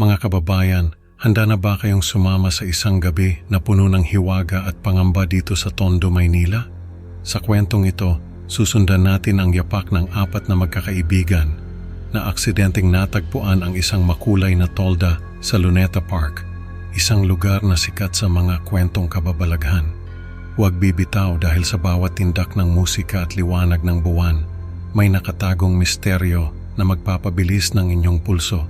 Mga kababayan, handa na ba kayong sumama sa isang gabi na puno ng hiwaga at pangamba dito sa Tondo, Maynila? Sa kwentong ito, susundan natin ang yapak ng 4 na magkakaibigan na aksidenteng natagpuan ang isang makulay na tolda sa Luneta Park, isang lugar na sikat sa mga kwentong kababalaghan. Huwag bibitaw dahil sa bawat tindak ng musika at liwanag ng buwan, may nakatagong misteryo na magpapabilis ng inyong pulso.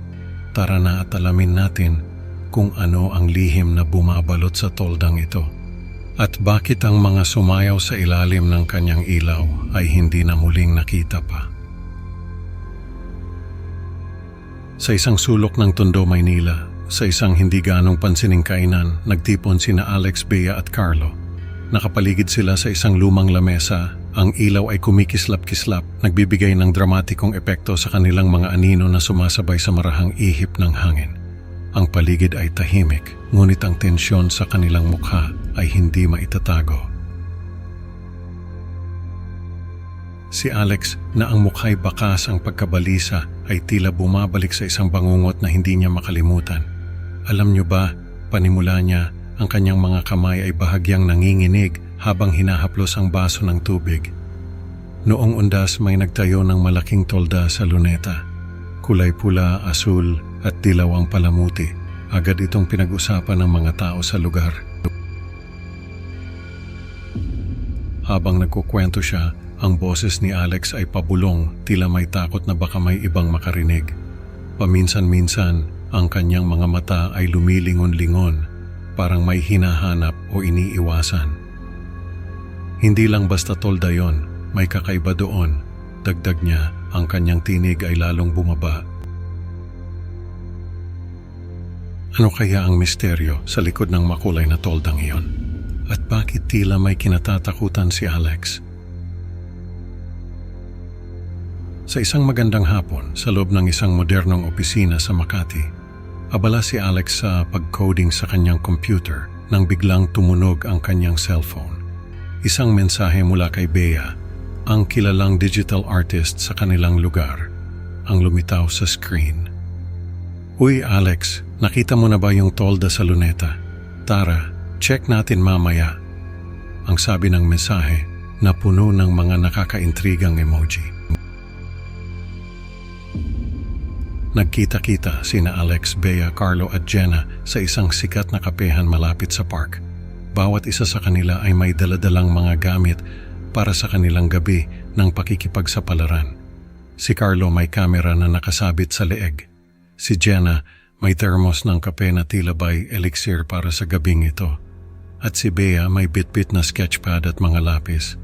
Tara na at alamin natin kung ano ang lihim na bumabalot sa toldang ito. At bakit ang mga sumayaw sa ilalim ng kanyang ilaw ay hindi na muling nakita pa. Sa isang sulok ng Tondo, Maynila, sa isang hindi ganong pansining kainan, nagtipon sina Alex, Bea at Carlo. Nakapaligid sila sa isang lumang lamesa. Ang ilaw ay kumikislap-kislap, nagbibigay ng dramatikong epekto sa kanilang mga anino na sumasabay sa marahang ihip ng hangin. Ang paligid ay tahimik, ngunit ang tensyon sa kanilang mukha ay hindi maitatago. Si Alex, na ang mukha'y bakas ang pagkabalisa, ay tila bumabalik sa isang bangungot na hindi niya makalimutan. Alam niyo ba, panimula niya, ang kanyang mga kamay ay bahagyang nanginginig habang hinahaplos ang baso ng tubig. Noong undas may nagtayo ng malaking tolda sa Luneta. Kulay pula, asul at dilaw ang palamuti. Agad itong pinag-usapan ng mga tao sa lugar. Habang nagkukwento siya, ang boses ni Alex ay pabulong, tila may takot na baka may ibang makarinig. Paminsan-minsan, ang kanyang mga mata ay lumilingon-lingon, parang may hinahanap o iniiwasan. Hindi lang basta tolda yon, may kakaiba doon. Dagdag niya, ang kanyang tinig ay lalong bumaba. Ano kaya ang misteryo sa likod ng makulay na toldang iyon? At bakit tila may kinatatakutan si Alex? Sa isang magandang hapon, sa loob ng isang modernong opisina sa Makati, abala si Alex sa pag-coding sa kanyang computer nang biglang tumunog ang kanyang cellphone. Isang mensahe mula kay Bea, ang kilalang digital artist sa kanilang lugar, ang lumitaw sa screen. Uy Alex, nakita mo na ba yung tolda sa Luneta? Tara, check natin mamaya. Ang sabi ng mensahe na puno ng mga nakakaintrigang emoji. Nagkita-kita sina Alex, Bea, Carlo at Jenna sa isang sikat na kapehan malapit sa park. Bawat isa sa kanila ay may daladalang mga gamit para sa kanilang gabi ng pakikipagsapalaran. Si Carlo may kamera na nakasabit sa leeg. Si Jenna may thermos ng kape na tila ba'y elixir para sa gabing ito. At si Bea may bitbit na sketchpad at mga lapis.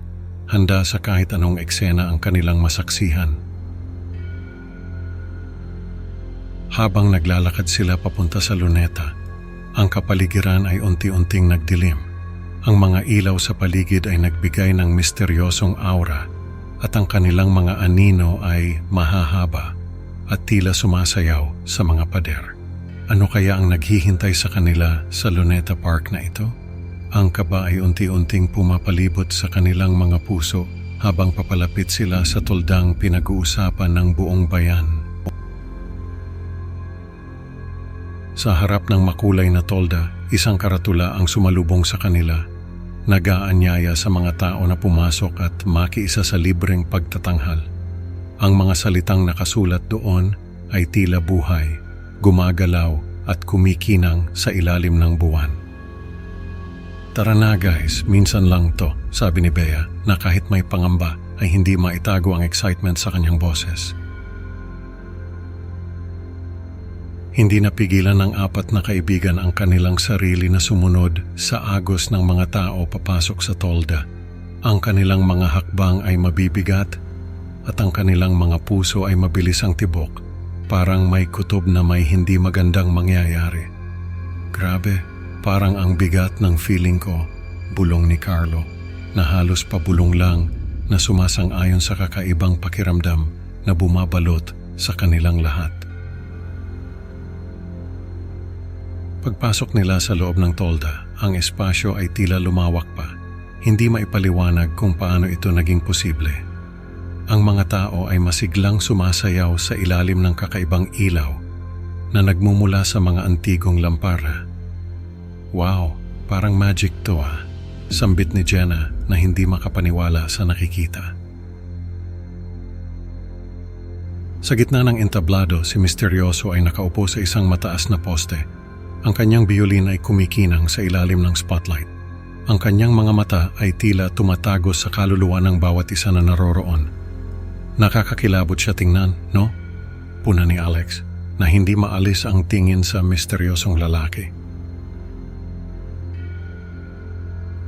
Handa sa kahit anong eksena ang kanilang masaksihan. Habang naglalakad sila papunta sa Luneta, ang kapaligiran ay unti-unting nagdilim. Ang mga ilaw sa paligid ay nagbigay ng misteryosong aura at ang kanilang mga anino ay mahahaba at tila sumasayaw sa mga pader. Ano kaya ang naghihintay sa kanila sa Luneta Park na ito? Ang kaba ay unti-unting pumapalibot sa kanilang mga puso habang papalapit sila sa toldang pinag-uusapan ng buong bayan. Sa harap ng makulay na tolda, isang karatula ang sumalubong sa kanila. Nag-aanyaya sa mga tao na pumasok at makiisa sa libreng pagtatanghal. Ang mga salitang nakasulat doon ay tila buhay, gumagalaw at kumikinang sa ilalim ng buwan. Tara na guys, minsan lang to, sabi ni Bea na kahit may pangamba ay hindi maitago ang excitement sa kanyang boses. Hindi napigilan ng 4 na kaibigan ang kanilang sarili na sumunod sa agos ng mga tao papasok sa tolda. Ang kanilang mga hakbang ay mabibigat at ang kanilang mga puso ay mabilis ang tibok, parang may kutob na may hindi magandang mangyayari. Grabe, parang ang bigat ng feeling ko, bulong ni Carlo, na halos pabulong lang na sumasang-ayon sa kakaibang pakiramdam na bumabalot sa kanilang lahat. Pagpasok nila sa loob ng tolda, ang espasyo ay tila lumawak pa. Hindi maipaliwanag kung paano ito naging posible. Ang mga tao ay masiglang sumasayaw sa ilalim ng kakaibang ilaw. na nagmumula sa mga antigong lampara. Wow, parang magic to ah, sambit ni Jenna na hindi makapaniwala sa nakikita. Sa gitna ng entablado, si Misteryoso ay nakaupo sa isang mataas na poste. Ang kanyang biolin ay kumikinang sa ilalim ng spotlight. Ang kanyang mga mata ay tila tumatagos sa kaluluwa ng bawat isa na naroroon. Nakakakilabot siya tingnan, no? Puna ni Alex, na hindi maalis ang tingin sa misteryosong lalaki.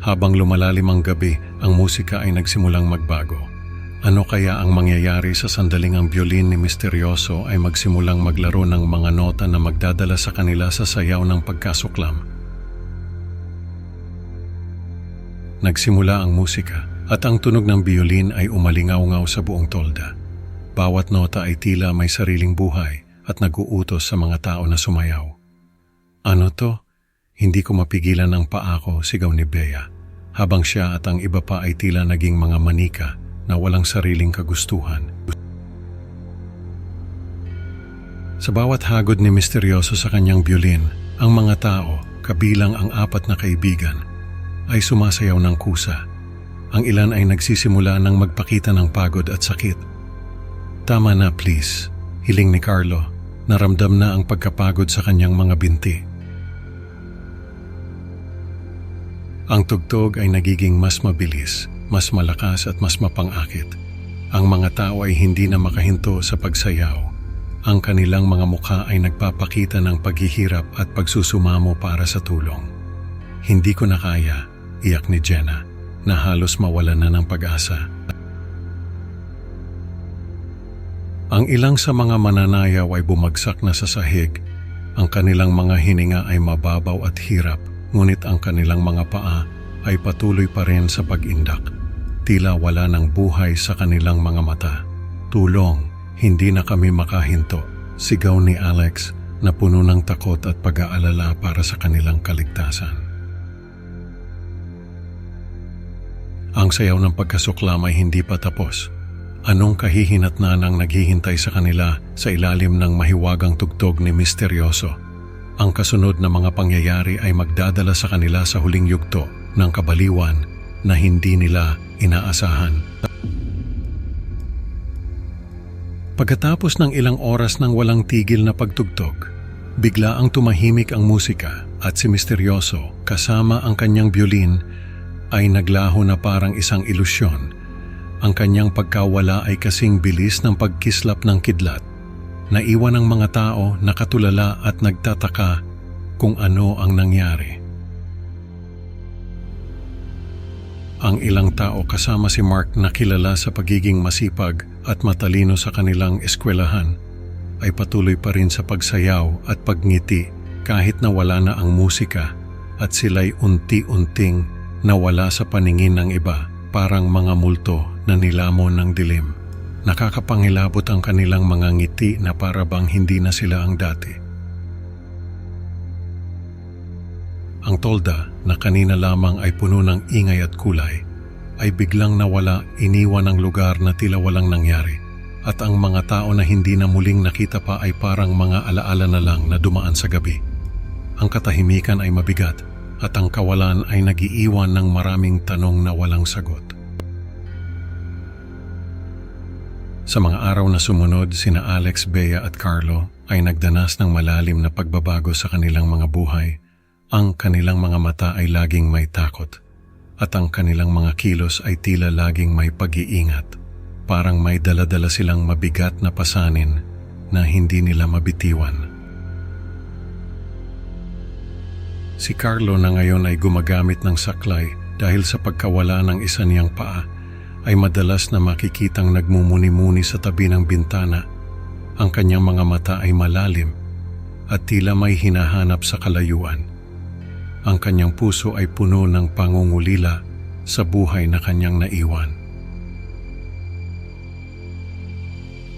Habang lumalalim ang gabi, ang musika ay nagsimulang magbago. Ano kaya ang mangyayari sa sandaling ang biolin ni Misteryoso ay magsimulang maglaro ng mga nota na magdadala sa kanila sa sayaw ng pagkasuklam? Nagsimula ang musika at ang tunog ng biolin ay umalingaw-ngaw sa buong tolda. Bawat nota ay tila may sariling buhay at nag-uutos sa mga tao na sumayaw. Ano to? Hindi ko mapigilan ang paa ko, sigaw ni Bea, habang siya at ang iba pa ay tila naging mga manika na walang sariling kagustuhan. Sa bawat hagod ni Misteryoso sa kanyang biolin, ang mga tao, kabilang ang 4 na kaibigan, ay sumasayaw ng kusa. Ang ilan ay nagsisimula ng magpakita ng pagod at sakit. Tama na please, hiling ni Carlo, naramdam na ang pagkapagod sa kanyang mga binti. Ang tugtog ay nagiging mas mabilis, mas malakas at mas mapang-akit. Ang mga tao ay hindi na makahinto sa pagsayaw. Ang kanilang mga mukha ay nagpapakita ng paghihirap at pagsusumamo para sa tulong. Hindi ko na kaya, iyak ni Jenna, na halos mawalan na ng pag-asa. Ang ilang sa mga mananayaw ay bumagsak na sa sahig. Ang kanilang mga hininga ay mababaw at hirap, ngunit ang kanilang mga paa ay patuloy pa rin sa pag-indak. Tila wala ng buhay sa kanilang mga mata. Tulong, hindi na kami makahinto, sigaw ni Alex na puno ng takot at pag-aalala para sa kanilang kaligtasan. Ang sayaw ng pagkasuklam ay hindi pa tapos. Anong kahihinatnan ang naghihintay sa kanila sa ilalim ng mahiwagang tugtog ni Misteryoso? Ang kasunod na mga pangyayari ay magdadala sa kanila sa huling yugto ng kabaliwan na hindi nila inaasahan. Pagkatapos ng ilang oras ng walang tigil na pagtugtog, bigla ang tumahimik ang musika at si Misteryoso kasama ang kanyang biolin ay naglaho na parang isang ilusyon. Ang kanyang pagkawala ay kasing bilis ng pagkislap ng kidlat. Naiwan ang mga tao nakatulala at nagtataka kung ano ang nangyari. Ang ilang tao kasama si Mark na kilala sa pagiging masipag at matalino sa kanilang eskwelahan ay patuloy pa rin sa pagsayaw at pagngiti kahit na wala na ang musika at sila'y unti-unting nawala sa paningin ng iba parang mga multo na nilamon ng dilim. Nakakapangilabot ang kanilang mga ngiti na para bang hindi na sila ang dati. Ang tolda na kanina lamang ay puno ng ingay at kulay ay biglang nawala, iniwan ang lugar na tila walang nangyari at ang mga tao na hindi na muling nakita pa ay parang mga alaala na lang na dumaan sa gabi. Ang katahimikan ay mabigat at ang kawalan ay nagiiwan ng maraming tanong na walang sagot. Sa mga araw na sumunod, sina Alex, Bea at Carlo ay nagdanas ng malalim na pagbabago sa kanilang mga buhay. Ang kanilang mga mata ay laging may takot at ang kanilang mga kilos ay tila laging may pag-iingat. Parang may dala-dala silang mabigat na pasanin na hindi nila mabitiwan. Si Carlo na ngayon ay gumagamit ng saklay dahil sa pagkawala ng isa niyang paa ay madalas na makikitang nagmumuni-muni sa tabi ng bintana. Ang kanyang mga mata ay malalim at tila may hinahanap sa kalayuan. Ang kanyang puso ay puno ng pangungulila sa buhay na kanyang naiwan.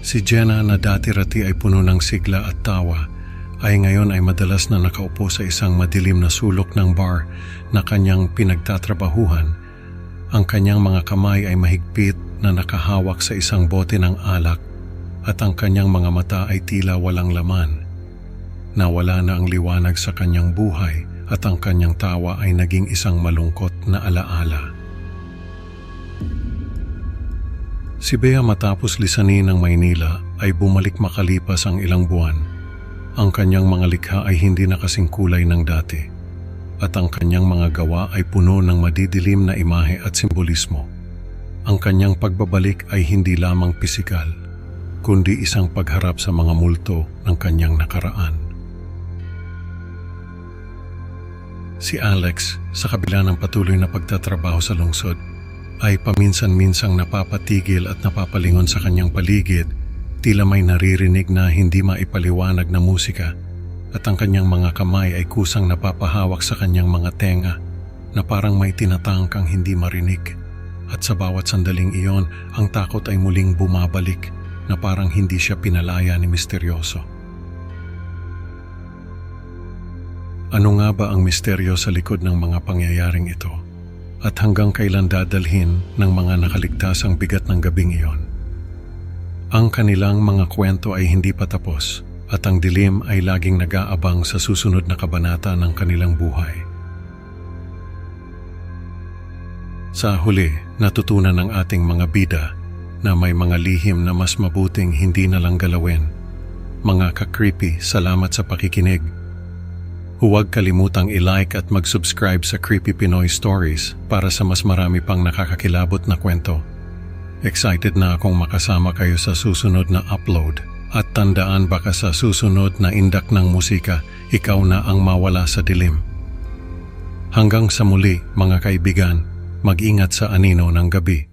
Si Jenna na dati-rati ay puno ng sigla at tawa ay ngayon ay madalas na nakaupo sa isang madilim na sulok ng bar na kanyang pinagtatrabahuhan. Ang kanyang mga kamay ay mahigpit na nakahawak sa isang bote ng alak at ang kanyang mga mata ay tila walang laman. nawala na ang liwanag sa kanyang buhay at ang kanyang tawa ay naging isang malungkot na alaala. Si Bea matapos lisanin ng Maynila ay bumalik makalipas ang ilang buwan. Ang kanyang mga likha ay hindi na kasing kulay ng dati at ang kanyang mga gawa ay puno ng madidilim na imahe at simbolismo. Ang kanyang pagbabalik ay hindi lamang pisikal, kundi isang pagharap sa mga multo ng kanyang nakaraan. Si Alex, sa kabila ng patuloy na pagtatrabaho sa lungsod, ay paminsan-minsang napapatigil at napapalingon sa kanyang paligid, tila may naririnig na hindi maipaliwanag na musika, at ang kanyang mga kamay ay kusang napapahawak sa kanyang mga tenga na parang may tinatangkang hindi marinig. At sa bawat sandaling iyon, ang takot ay muling bumabalik na parang hindi siya pinalaya ni misteryoso. Ano nga ba ang misteryo sa likod ng mga pangyayaring ito? At hanggang kailan dadalhin ng mga nakaligtas ang bigat ng gabing iyon? Ang kanilang mga kwento ay hindi pa tapos at ang dilim ay laging nag-aabang sa susunod na kabanata ng kanilang buhay. Sa huli, natutunan ng ating mga bida na may mga lihim na mas mabuting hindi na lang galawin. Mga ka-creepy, salamat sa pakikinig. Huwag kalimutang i-like at mag-subscribe sa Creepy Pinoy Stories para sa mas marami pang nakakakilabot na kwento. Excited na akong makasama kayo sa susunod na upload. At tandaan, baka sa susunod na indak ng musika, ikaw na ang mawala sa dilim. Hanggang sa muli, mga kaibigan, mag-ingat sa anino ng gabi.